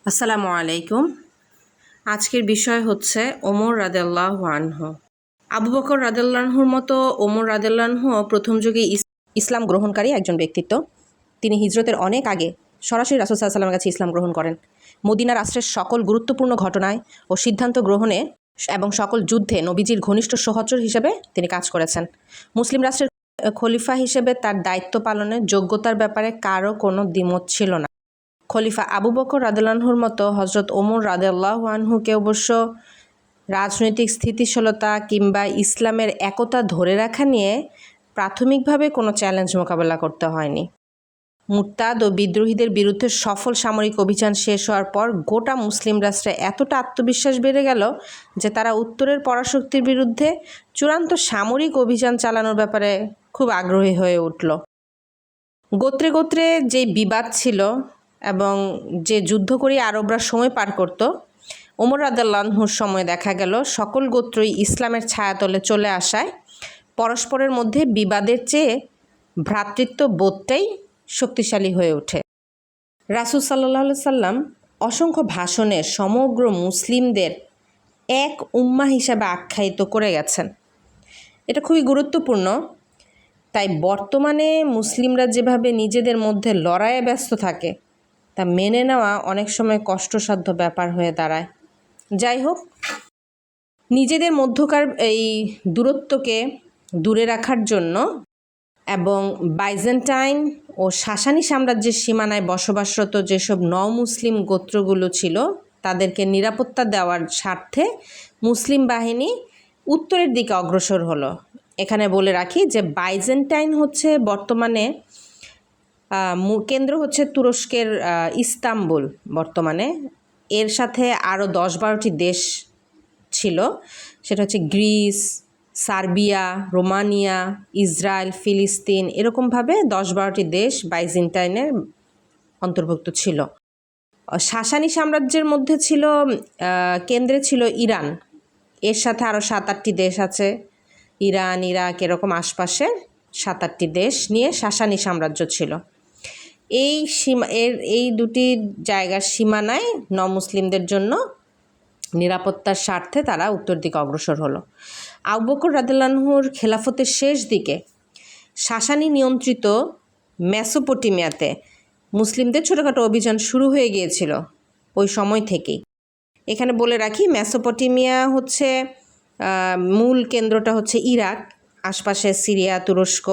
আসসালামু আলাইকুম। আজকের বিষয় হচ্ছে ওমর রাদিয়াল্লাহু আনহু। আবু বকর রাদিয়াল্লাহু আনহুর মতো ওমর রাদিয়াল্লাহু আনহুও প্রথম যুগে ইসলাম গ্রহণকারী একজন ব্যক্তিত্ব। তিনি হিজরতের অনেক আগে সরাসরি রাসূল সাল্লাল্লাহু আলাইহি ওয়াসাল্লামের কাছে ইসলাম গ্রহণ করেন। মদিনা রাষ্ট্রের সকল গুরুত্বপূর্ণ ঘটনায় ও সিদ্ধান্ত গ্রহণে এবং সকল যুদ্ধে নবীজির ঘনিষ্ঠ সহচর হিসেবে তিনি কাজ করেছেন। মুসলিম রাষ্ট্রের খলিফা হিসেবে তার দায়িত্ব পালনের যোগ্যতার ব্যাপারে কারও কোনো দ্বিমত ছিল না। খলিফা আবু বকর রাদিয়াল্লাহু আনহুর মতো হযরত ওমর রাদিয়াল্লাহু আনহুকে অবশ্য রাজনৈতিক স্থিতিশীলতা কিংবা ইসলামের একতা ধরে রাখা নিয়ে প্রাথমিকভাবে কোনো চ্যালেঞ্জ মোকাবেলা করতে হয়নি। মুরতাদ ও বিদ্রোহীদের বিরুদ্ধে সফল সামরিক অভিযান শেষ হওয়ার পর গোটা মুসলিম রাষ্ট্রে এতটা আত্মবিশ্বাস বেড়ে গেল যে তারা উত্তরের পরাশক্তির বিরুদ্ধে চূড়ান্ত সামরিক অভিযান চালানোর ব্যাপারে খুব আগ্রহী হয়ে উঠল। গোত্রে গোত্রে যে বিবাদ ছিল এবং যে যুদ্ধ করে আরবরা সময় পার করত, ওমর রাদিয়াল্লাহু আনহুর সময় দেখা গেল সকল গোত্রই ইসলামের ছায়াতলে চলে আসায় পরস্পরের মধ্যে বিবাদের চেয়ে ভ্রাতৃত্ব বোধটাই শক্তিশালী হয়ে ওঠে। রাসূল সাল্লাল্লাহু আলাইহি সাল্লাম অসংখ্য ভাষণে সমগ্র মুসলিমদের এক উম্মাহ হিসাবে আখ্যায়িত করে গেছেন। এটা খুবই গুরুত্বপূর্ণ। তাই বর্তমানে মুসলিমরা যেভাবে নিজেদের মধ্যে লড়াইয়ে ব্যস্ত থাকে তা মেনে নেওয়া অনেক সময় কষ্টসাধ্য ব্যাপার হয়ে দাঁড়ায়। যাই হোক, নিজেদের মধ্যকার এই দূরত্বকে দূরে রাখার জন্য এবং বাইজেন্টাইন ও সাসানি সাম্রাজ্যের সীমানায় বসবাসরত যেসব মুসলিম গোত্রগুলো ছিল তাদেরকে নিরাপত্তা দেওয়ার স্বার্থে মুসলিম বাহিনী উত্তরের দিকে অগ্রসর হলো। এখানে বলে রাখি যে বাইজেন্টাইন হচ্ছে বর্তমানে কেন্দ্র হচ্ছে তুরস্কের ইস্তাম্বুল বর্তমানে। এর সাথে আরও 10-12টি দেশ ছিল, সেটা হচ্ছে গ্রিস, সার্বিয়া, রোমানিয়া, ইসরায়েল, ফিলিস্তিন, এরকমভাবে 10-12টি দেশ বাইজেন্টাইনের অন্তর্ভুক্ত ছিল। সাসানি সাম্রাজ্যের মধ্যে ছিল কেন্দ্রে ছিল ইরান, এর সাথে আরও 7-8টি দেশ আছে। ইরান, ইরাক এরকম আশপাশে 7-8টি দেশ নিয়ে সাসানি সাম্রাজ্য ছিল। এই দুটি জায়গার সীমানায় মুসলিমদের জন্য নিরাপত্তার স্বার্থে তারা উত্তর দিকে অগ্রসর হলো। আবু বকর রাদিয়াল্লাহু আনহুর খেলাফতের শেষ দিকে সাসানি নিয়ন্ত্রিত মেসোপটেমিয়াতে মুসলিমদের ছোটোখাটো অভিযান শুরু হয়ে গিয়েছিল ওই সময় থেকেই। এখানে বলে রাখি, মেসোপটেমিয়া হচ্ছে মূল কেন্দ্রটা হচ্ছে ইরাক, আশপাশে সিরিয়া, তুরস্ক,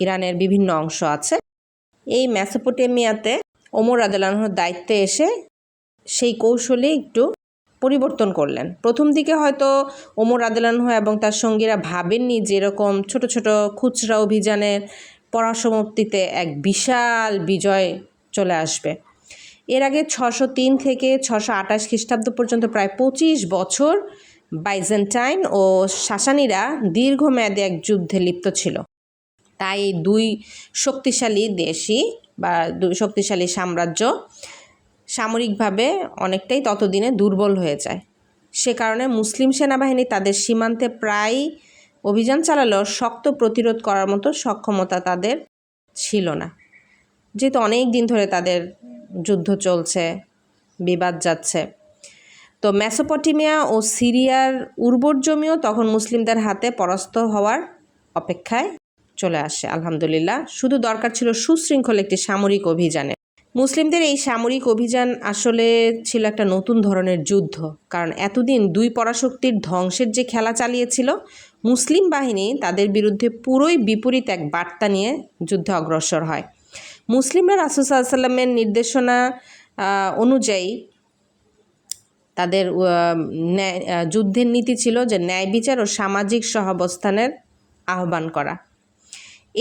ইরানের বিভিন্ন অংশ আছে। এই মেসোপটেমিয়াতে ওমর রাদিয়াল্লাহু আনহুর দায়িত্বে এসে সেই কৌশলে একটু পরিবর্তন করলেন। প্রথম দিকে হয়তো ওমর রাদিয়াল্লাহু আনহু এবং তার সঙ্গীরা ভাবেননি যে এরকম ছোট ছোট খুচরা অভিযানের পরাসমাপ্তিতে এক বিশাল বিজয় চলে আসবে। এর আগে 603 থেকে 628 খ্রিস্টাব্দ পর্যন্ত প্রায় 25 বছর বাইজেন্টাইন ও সাসানিরা দীর্ঘমেয়াদী এক যুদ্ধে লিপ্ত ছিল। তাই দুই শক্তিশালী দেশই বা দুই শক্তিশালী সাম্রাজ্য সামরিকভাবে অনেকটাই ততদিনে দুর্বল হয়ে যায়। সে কারণে মুসলিম সেনাবাহিনী তাদের সীমান্তে প্রায় অভিযান চালালেও শক্ত প্রতিরোধ করার মতো সক্ষমতা তাদের ছিল না, যেহেতু অনেক দিন ধরে তাদের যুদ্ধ চলছে, বিবাদ যাচ্ছে। তো মেসোপটেমিয়া ও সিরিয়ার উর্বর জমিও তখন মুসলিমদের হাতে পরাস্ত হওয়ার অপেক্ষায় চলে আসে। আলহামদুলিল্লাহ, শুধু দরকার ছিল সুশৃঙ্খল একটি সামরিক অভিযানে। মুসলিমদের এই সামরিক অভিযান আসলে ছিল একটা নতুন ধরনের যুদ্ধ, কারণ এতদিন দুই পরাশক্তির ধ্বংসের যে খেলা চালিয়েছিল, মুসলিম বাহিনী তাদের বিরুদ্ধে পুরোই বিপরীত এক বার্তা নিয়ে যুদ্ধে অগ্রসর হয়। মুসলিমরা রাসূল সাল্লাল্লাহু আলাইহি ওয়াসাল্লামের নির্দেশনা অনুযায়ী তাদের যুদ্ধের নীতি ছিল যে ন্যায় বিচার ও সামাজিক সহাবস্থানের আহ্বান করা।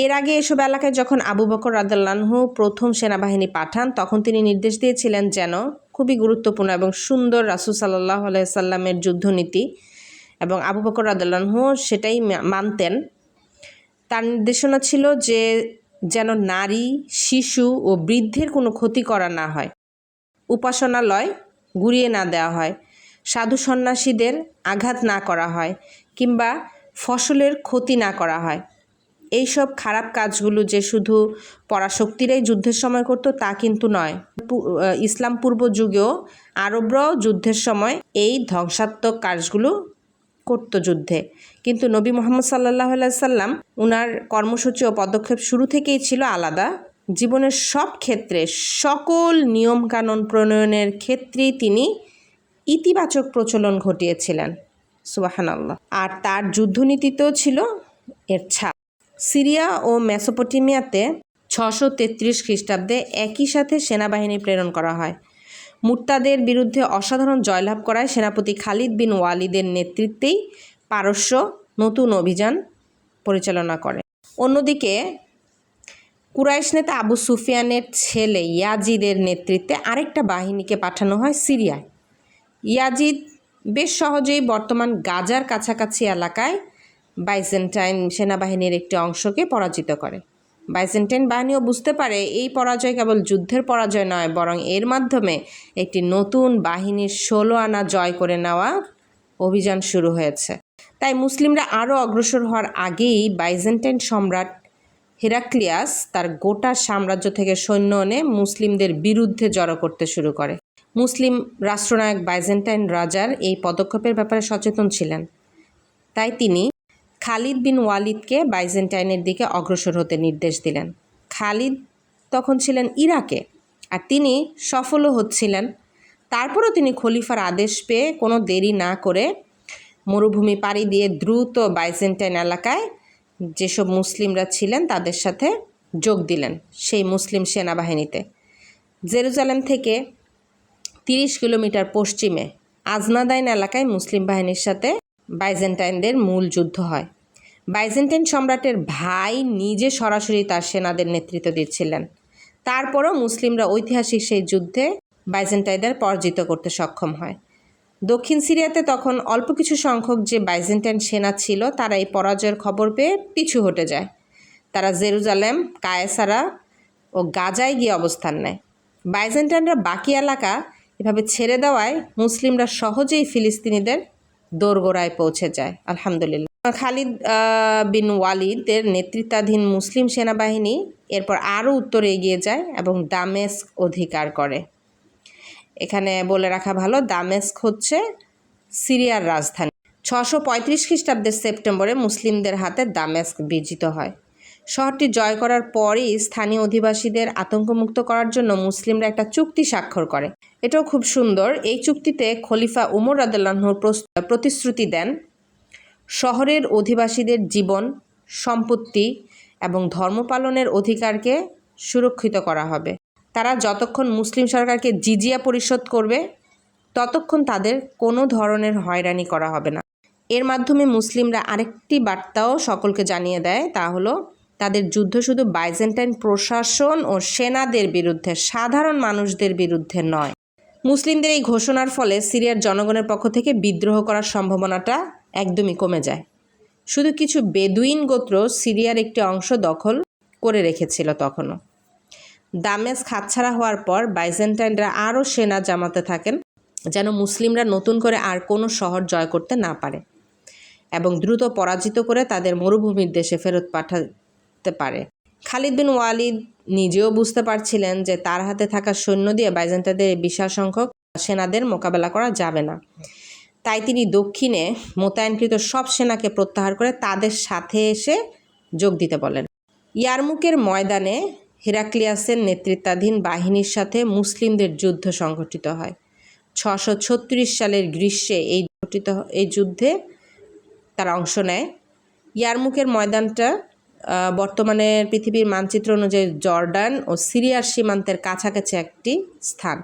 এর আগে এসব এলাকায় যখন আবু বকর রাদিয়াল্লাহু আনহু প্রথম সেনাবাহিনী পাঠান, তখন তিনি নির্দেশ দিয়েছিলেন যেন খুবই গুরুত্বপূর্ণ এবং সুন্দর রাসূল সাল্লাল্লাহু আলাইহি সাল্লামের যুদ্ধনীতি, এবং আবু বকর রাদিয়াল্লাহু আনহু সেটাই মানতেন। তার নির্দেশনা ছিল যে যেন নারী, শিশু ও বৃদ্ধের কোনো ক্ষতি করা না হয়, উপাসনালয় গুড়িয়ে না দেওয়া হয়, সাধু সন্ন্যাসীদের আঘাত না করা হয় কিংবা ফসলের ক্ষতি না করা হয়। এইসব খারাপ কাজগুলো যে শুধু পরাশক্তিরাই যুদ্ধের সময় করতো তা কিন্তু নয়। ইসলাম পূর্ব যুগেও আরবরাও যুদ্ধের সময় এই ধ্বংসাত্মক কাজগুলো করতো যুদ্ধে, কিন্তু নবী মুহাম্মদ সাল্লাল্লাহু আলাইহি সাল্লাম উনার কর্মসূচি ও পদক্ষেপ শুরু থেকেই ছিল আলাদা। জীবনের সব ক্ষেত্রে সকল নিয়মকানুন প্রণয়নের ক্ষেত্রেই তিনি ইতিবাচক প্রচলন ঘটিয়েছিলেন, সুবহানাল্লাহ। আর তার যুদ্ধনীতিতেও ছিল এর ছাপ। সিরিয়া ও মেসোপটেমিয়াতে 633 খ্রিস্টাব্দে একই সাথে সেনাবাহিনী প্রেরণ করা হয়। মুরতাদের বিরুদ্ধে অসাধারণ জয়লাভ করায় সেনাপতি খালিদ বিন ওয়ালিদের নেতৃত্বেই পারস্য নতুন অভিযান পরিচালনা করে। অন্যদিকে কুরাইশ নেতা আবু সুফিয়ানের ছেলে ইয়াজিদের নেতৃত্বে আরেকটা বাহিনীকে পাঠানো হয় সিরিয়ায়। ইয়াজিদ বেশ সহজেই বর্তমান গাজার কাছাকাছি এলাকায় বাইজেন্টাইন সেনাবাহিনীর একটি অংশকে পরাজিত করে। বাইজেন্টাইন বাহিনীও বুঝতে পারে এই পরাজয় কেবল যুদ্ধের পরাজয় নয়, বরং এর মাধ্যমে একটি নতুন বাহিনীর 16 আনা জয় করে নেওয়া অভিযান শুরু হয়েছে। তাই মুসলিমরা আরও অগ্রসর হওয়ার আগেই বাইজেন্টাইন সম্রাট হেরাক্লিয়াস তার গোটা সাম্রাজ্য থেকে সৈন্য এনে মুসলিমদের বিরুদ্ধে জড়ো করতে শুরু করে। মুসলিম রাষ্ট্রনায়ক বাইজেন্টাইন রাজার এই পদক্ষেপের ব্যাপারে সচেতন ছিলেন, তাই তিনি খালিদ বিন ওয়ালিদকে বাইজেন্টাইনের দিকে অগ্রসর হতে নির্দেশ দিলেন। খালিদ তখন ছিলেন ইরাকে, আর তিনি সফলও হচ্ছিলেন। তারপরও তিনি খলিফার আদেশ পেয়ে কোনো দেরি না করে মরুভূমি পাড়ি দিয়ে দ্রুত বাইজেন্টাইন এলাকায় যেসব মুসলিমরা ছিলেন তাদের সাথে যোগ দিলেন সেই মুসলিম সেনাবাহিনীতে। জেরুজালেম থেকে 30 কিলোমিটার পশ্চিমে আজনাদাইন এলাকায় মুসলিম বাহিনীর সাথে বাইজেন্টাইনদের মূল যুদ্ধ হয়। বাইজেন্টাইন সম্রাটের ভাই নিজে সরাসরি তার সেনাদের নেতৃত্ব দিচ্ছিলেন। তারপরও মুসলিমরা ঐতিহাসিক সেই যুদ্ধে বাইজেন্টাইনদের পরাজিত করতে সক্ষম হয়। দক্ষিণ সিরিয়াতে তখন অল্প কিছু সংখ্যক যে বাইজেন্টাইন সেনা ছিল তারা এই পরাজয়ের খবর পেয়ে পিছু হটে যায়। তারা জেরুজালেম, কায়সারা ও গাজায় গিয়ে অবস্থান নেয়। বাইজেন্টাইনরা বাকি এলাকা এভাবে ছেড়ে দেওয়ায় মুসলিমরা সহজেই ফিলিস্তিনিদের দোরগোড়ায় পৌঁছে যায়। আলহামদুলিল্লাহ। খালিদ বিন ওয়ালিদের নেতৃত্বাধীন মুসলিম সেনাবাহিনী এরপর আরও উত্তরে এগিয়ে যায় এবং দামেস্ক অধিকার করে। এখানে বলে রাখা ভালো, দামেস্ক হচ্ছে সিরিয়ার রাজধানী। 635 খ্রিস্টাব্দের সেপ্টেম্বরে মুসলিমদের হাতে দামেস্ক বিজিত হয়। শহরটি জয় করার পরই স্থানীয় অধিবাসীদের আতঙ্কমুক্ত করার জন্য মুসলিমরা একটা চুক্তি স্বাক্ষর করে। এটাও খুব সুন্দর। এই চুক্তিতে খলিফা উমর রাদিয়াল্লাহু আনহু প্রতিশ্রুতি দেন শহরের অধিবাসীদের জীবন, সম্পত্তি এবং ধর্ম পালনের অধিকারকে সুরক্ষিত করা হবে। তারা যতক্ষণ মুসলিম সরকারকে জিজিয়া পরিশোধ করবে ততক্ষণ তাদের কোনো ধরনের হয়রানি করা হবে না। এর মাধ্যমে মুসলিমরা আরেকটি বার্তাও সকলকে জানিয়ে দেয়, তা হলো তাদের যুদ্ধ শুধু বাইজেন্টাইন প্রশাসন ও সেনাদের বিরুদ্ধে, সাধারণ মানুষদের বিরুদ্ধে নয়। মুসলিমদের এই ঘোষণার ফলে সিরিয়ার জনগণের পক্ষ থেকে বিদ্রোহ করার সম্ভাবনাটা একদমই কমে যায়। শুধু কিছু বেদুইন গোত্র সিরিয়ার একটি অংশ দখল করে রেখেছিল তখনও। দামেস্ক হাতছাড়া হওয়ার পর বাইজেন্টাইনরা আরও সেনা জমাতে থাকেন যেন মুসলিমরা নতুন করে আর কোনো শহর জয় করতে না পারে এবং দ্রুত পরাজিত করে তাদের মরুভূমির দেশে ফেরত পাঠাতে পারে। খালিদ বিন ওয়ালিদ নিজেও বুঝতে পারছিলেন যে তার হাতে থাকা সৈন্য দিয়ে বাইজেন্টাইনদের বিশাল সংখ্যক সেনাদের মোকাবেলা করা যাবে না। তাই তিনি দক্ষিণে মোতায়েনকৃত সব সেনাকে প্রত্যাহার করে তাদের সাথে এসে যোগ দিতে বলেন। ইয়ারমুকের ময়দানে হেরাক্লিয়াসের নেতৃত্বাধীন বাহিনীর সাথে মুসলিমদের যুদ্ধ সংঘটিত হয়। 636 সালের গ্রীষ্মে এই যুদ্ধে তারা অংশ নেয়। ইয়ারমুকের ময়দানটা বর্তমানে পৃথিবীর মানচিত্র অনুযায়ী জর্ডান ও সিরিয়ার সীমান্তের কাছাকাছি একটি স্থান।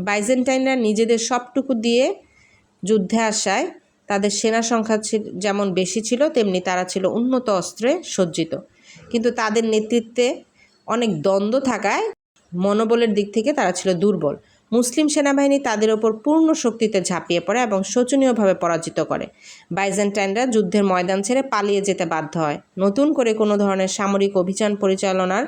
বাইজেন্টাইনরা নিজেদের সবটুকু দিয়ে যুদ্ধে আসায় তাদের সেনা সংখ্যা যেমন বেশি ছিল তেমনি তারা ছিল উন্নত অস্ত্রে সজ্জিত, কিন্তু তাদের নেতৃত্বে অনেক দ্বন্দ্ব থাকায় মনোবলের দিক থেকে তারা ছিল দুর্বল। মুসলিম সেনাবাহিনী তাদের ওপর পূর্ণ শক্তিতে ঝাঁপিয়ে পড়ে এবং শোচনীয়ভাবে পরাজিত করে। বাইজেন্টাইনরা যুদ্ধের ময়দান ছেড়ে পালিয়ে যেতে বাধ্য হয়। নতুন করে কোনো ধরনের সামরিক অভিযান পরিচালনার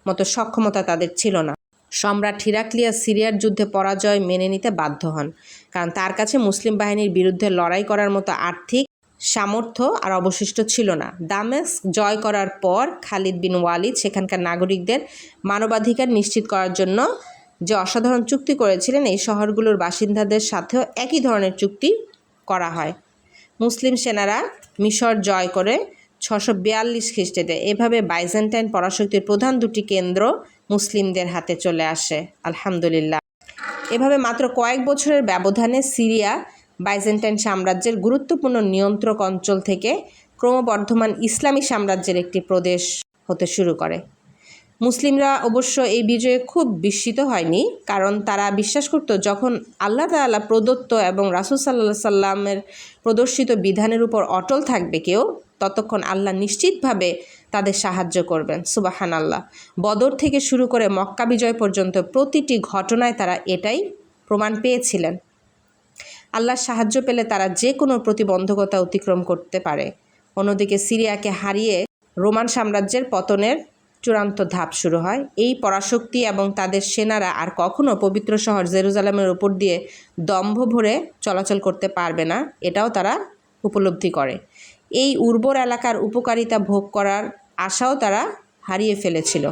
মতো সক্ষমতা তাদের ছিল না। সম্রাট হিরাক্লিয়াস সিরিয়ার যুদ্ধে পরাজয় মেনে নিতে বাধ্য হন, কারণ তার কাছে মুসলিম বাহিনীর বিরুদ্ধে লড়াই করার মতো আর্থিক সামর্থ্য আর অবশিষ্ট ছিল না। দামেস্ক জয় করার পর খালিদ বিন ওয়ালিদ সেখানকার নাগরিকদের মানবাধিকার নিশ্চিত করার জন্য যে অসাধারণ চুক্তি করেছিলেন, এই শহরগুলোর বাসিন্দাদের সাথেও একই ধরনের চুক্তি করা হয়। মুসলিম সেনারা মিশর জয় করে 642 খ্রিস্টাব্দে। এভাবে বাইজেন্টাইন পরাশক্তির প্রধান দুটি কেন্দ্র মুসলিমদের হাতে চলে আসে। আলহামদুলিল্লাহ। এভাবে মাত্র কয়েক বছরের ব্যবধানে সিরিয়া বাইজেন্টাইন সাম্রাজ্যের গুরুত্বপূর্ণ নিয়ন্ত্রক অঞ্চল থেকে ক্রমবর্ধমান ইসলামী সাম্রাজ্যের একটি প্রদেশ হতে শুরু করে। মুসলিমরা অবশ্য এই বিজয়ে খুব বিস্মিত হয়নি, কারণ তারা বিশ্বাস করত যখন আল্লাহ তাআলা প্রদত্ত এবং রাসূল সাল্লাল্লাহু আলাইহি সাল্লামের প্রদর্শিত বিধানের উপর অটল থাকবে কেউ, ততক্ষণ আল্লাহ নিশ্চিতভাবে তাদের সাহায্য করবেন। সুবহানাল্লাহ। বদর থেকে শুরু করে মক্কা বিজয় পর্যন্ত প্রতিটি ঘটনায় তারা এটাই প্রমাণ পেয়েছিলেন। আল্লাহর সাহায্য পেলে তারা যে কোনো প্রতিবন্ধকতা অতিক্রম করতে পারে। অন্যদিকে সিরিয়াকে হারিয়ে রোমান সাম্রাজ্যের পতনের চূড়ান্ত ধাপ শুরু হয়। এই পরাশক্তি এবং তাদের সেনারা আর কখনো পবিত্র শহর জেরুজালেমের উপর দিয়ে দম্ভ ভরে চলাচল করতে পারবে না, এটাও তারা উপলব্ধি করে। এই উর্বর এলাকার উপকারিতা ভোগ করার আশাও তারা হারিয়ে ফেলেছিল।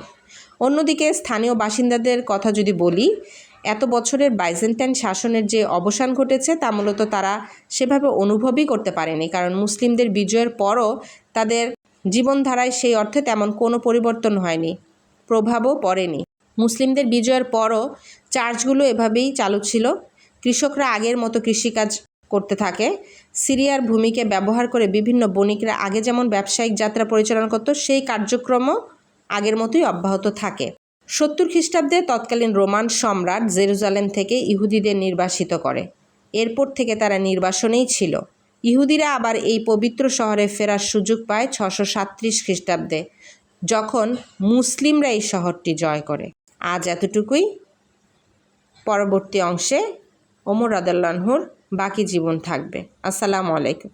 অন্যদিকে স্থানীয় বাসিন্দাদের কথা যদি বলি, এত বছরের বাইজেন্টাইন শাসনের যে অবসান ঘটেছে তা মূলত তারা সেভাবে অনুভবই করতে পারেনি, কারণ মুসলিমদের বিজয়ের পরও তাদের জীবনধারায় সেই অর্থে তেমন কোনো পরিবর্তন হয়নি, প্রভাবও পড়েনি। মুসলিমদের বিজয়ের পরও চার্চগুলো এভাবেই চালু ছিল। কৃষকরা আগের মতো কৃষিকাজ করতে থাকে। সিরিয়ার ভূমিকে ব্যবহার করে বিভিন্ন বণিকরা আগে যেমন ব্যবসায়িক যাত্রা পরিচালনা করত, সেই কার্যক্রমও আগের মতোই অব্যাহত থাকে। 70 খ্রিস্টাব্দে তৎকালীন রোমান সম্রাট জেরুজালেম থেকে ইহুদিদের নির্বাসিত করে। এরপর থেকে তারা নির্বাসনেই ছিল। ইহুদিরা আবার এই পবিত্র শহরে ফেরার সুযোগ পায় 637 খ্রিস্টাব্দে, যখন মুসলিমরা এই শহরটি জয় করে। আজ এতটুকুই। পরবর্তী অংশে ওমর রাদিয়াল্লাহু আনহুর বাকি জীবন থাকবে। আসসালামু আলাইকুম।